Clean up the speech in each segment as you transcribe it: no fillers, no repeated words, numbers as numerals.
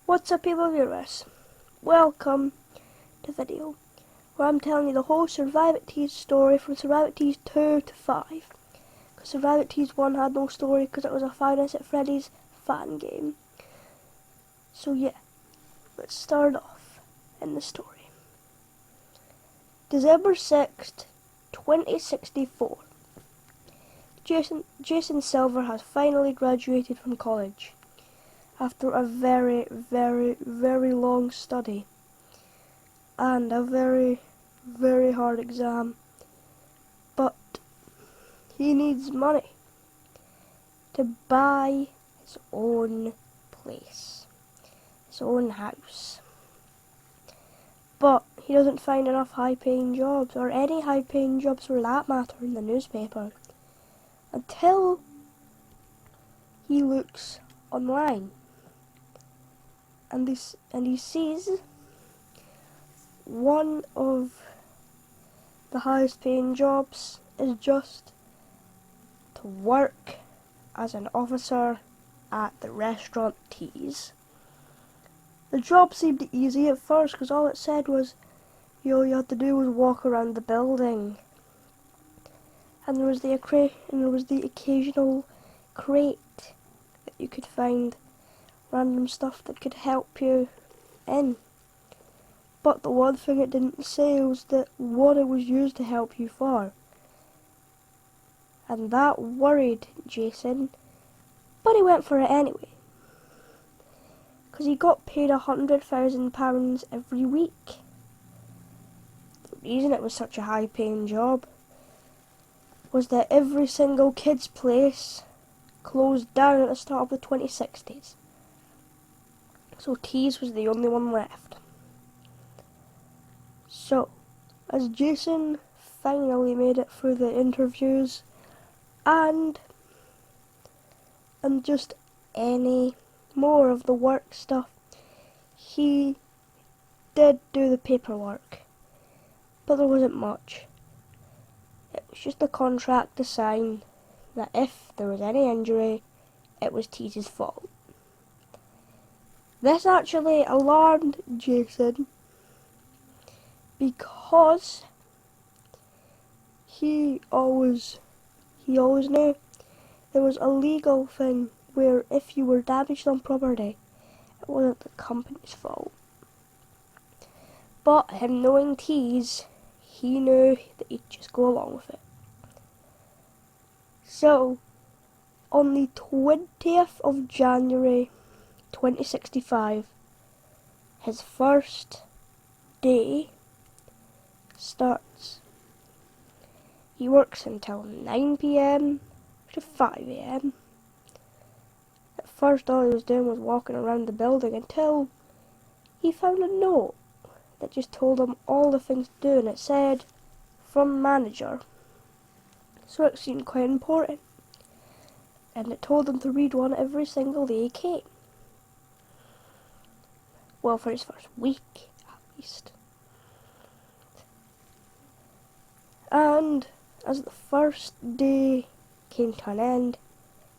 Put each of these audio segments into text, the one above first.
What's up, people viewers? Welcome to the video where I'm telling you the whole Survive It Tees story from Survive It Tees 2 to 5. Because Survive It Tees 1 had no story because it was a Five Nights at Freddy's fan game. So yeah, let's start off in the story. December 6th, 2064. Jason Silver has finally graduated from college after a very, very long study and a very, very hard exam. But he needs money to buy his own place, his own house. But he doesn't find enough high-paying jobs, or any high-paying jobs for that matter, in the newspaper, until he looks online. And he sees one of the highest paying jobs is just to work as an officer at the restaurant Tees. The job seemed easy at first because all it said was all you had to do was walk around the building, and there was the occasional crate that you could find random stuff that could help you in. But the one thing it didn't say was that what it was used to help you for. And that worried Jason, but he went for it anyway. Because he got paid £100,000 every week. The reason it was such a high paying job was that every single kid's place closed down at the start of the 2060s. So Tees was the only one left. So, as Jason finally made it through the interviews and just any more of the work stuff, he did do the paperwork, but there wasn't much. It was just a contract to sign that if there was any injury, it was Tees' fault. This actually alarmed Jason because he always knew there was a legal thing where if you were damaged on property, it wasn't the company's fault. But him knowing Tees, he knew that he'd just go along with it. So, on the 20th of January 2065, his first day starts. He works until 9 PM to 5 AM. At first all he was doing was walking around the building until he found a note that just told him all the things to do, and it said, "From manager." So it seemed quite important, and it told him to read one every single day he came. Well, for his first week, at least. And as the first day came to an end,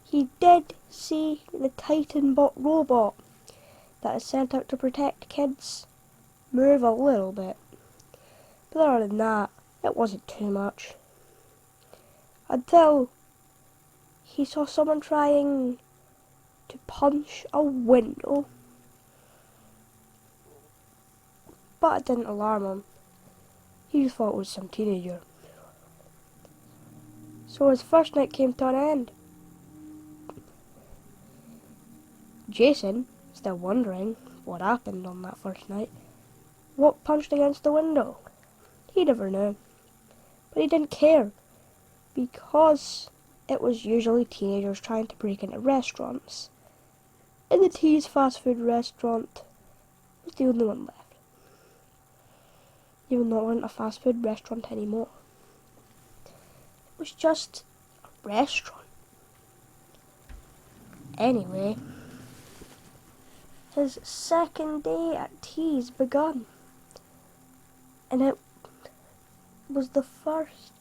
he did see the Titanbot robot that is sent out to protect kids move a little bit. But other than that, it wasn't too much. Until he saw someone trying to punch a window. But it didn't alarm him. He just thought it was some teenager. So his first night came to an end. Jason, still wondering what happened on that first night, what punched against the window. He never knew. But he didn't care, because it was usually teenagers trying to break into restaurants. And the Tees fast food restaurant was the only one left. Even though it wasn't a fast food restaurant anymore. It was just a restaurant. Anyway, his second day at Tees begun. And it was the first.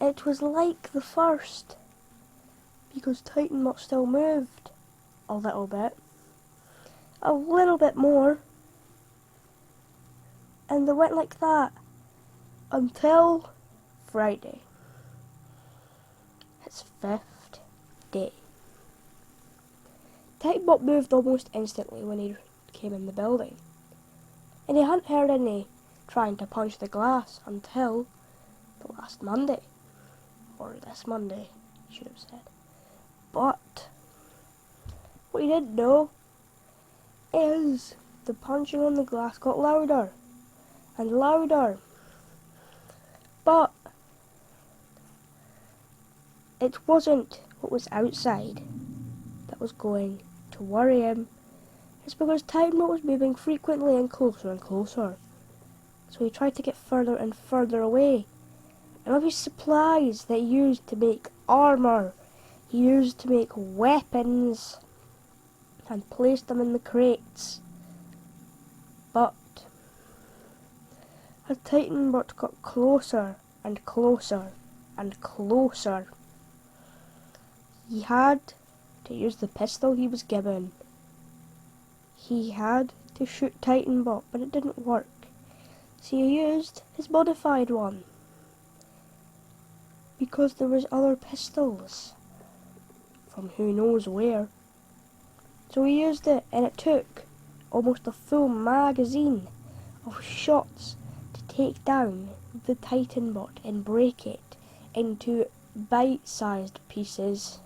It was like the first, because Titanbot still moved a little bit. a little bit more, and they went like that until Friday. It's 5th day. Titanbot moved almost instantly when he came in the building, and he hadn't heard any trying to punch the glass until the last Monday, or this Monday, I should have said. But what he didn't know is the punching on the glass got louder and louder. But it wasn't what was outside that was going to worry him. It's because Titanbot was moving frequently and closer. So he tried to get further and further away. And all his supplies that he used to make armour, he used to make weapons, and placed them in the crates. But as Titanbot got closer and closer and closer, he had to use the pistol he was given. He had to shoot Titanbot, but it didn't work. So he used his modified one, because there was other pistols from who knows where. So he used it, and it took almost a full magazine of shots to take down the Titanbot and break it into bite-sized pieces.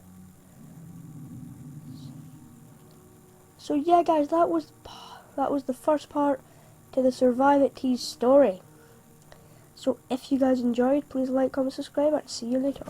So yeah guys, that was the first part to the Survive at T's story. So if you guys enjoyed, please like, comment, subscribe, and see you later.